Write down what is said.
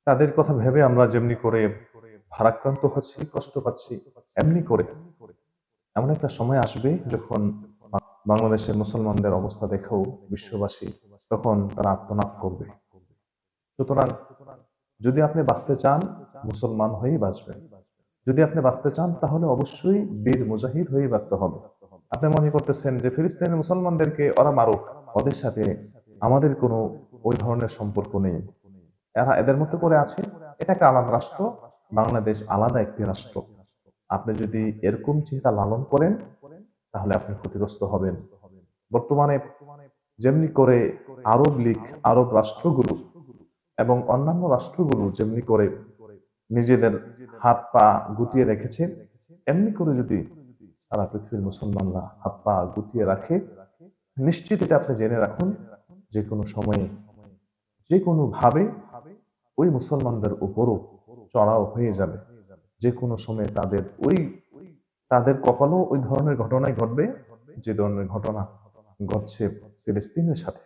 তাদের কথা ভেবে আমরা যেমনি করে ভারাক্রান্ত হচ্ছি, কষ্ট পাচ্ছি, এমনি করে এমন একটা সময় আসবে যখন বাংলাদেশের মুসলমানদের অবস্থা দেখেও বিশ্ববাসী তখন তারা আর্তনাদ করবে। সুতরাং যদি আপনি বাঁচতে চান, মুসলমান হয়েই বাঁচবেন। যদি আপনি বাঁচতে চান তাহলে অবশ্যই বীর মুজাহিদ হয়েই বাঁচতে হবে। আপনি মনে করতেছেন যে ফিলিস্তিনের মুসলমানদেরকে ওরা মারুক, ওদের সাথে আমাদের কোনো ওই ধরনের সম্পর্ক নেই, এরা এদের মতো করে আছে, এটা একটা আলাদা রাষ্ট্র, বাংলাদেশ আলাদা একটি রাষ্ট্র। আপনি যদি এরকম চিন্তা লালন করেন তাহলে আপনি ক্ষতিগ্রস্ত হবেন। বর্তমানে যেমনি করে আরব লীগ, আরব রাষ্ট্রগুলো এবং অন্যান্য রাষ্ট্রগুলো যেমনি করে নিজেদের হাত পা গুটিয়ে রেখেছে, এমনি করে যদি সারা পৃথিবীর মুসলমানরা হাত পা গুটিয়ে রাখে, নিশ্চিত এটা আপনি জেনে রাখুন, যে কোনো সময়ে যে কোনো ভাবে ওই মুসলমানদের উপরও চড়াও হয়ে যাবে। যে কোনো সময়ে তাদের কপালও ওই ধরনের ঘটনাই ঘটবে, যে ধরনের ঘটনা ঘটছে ফিলিস্তিনের সাথে।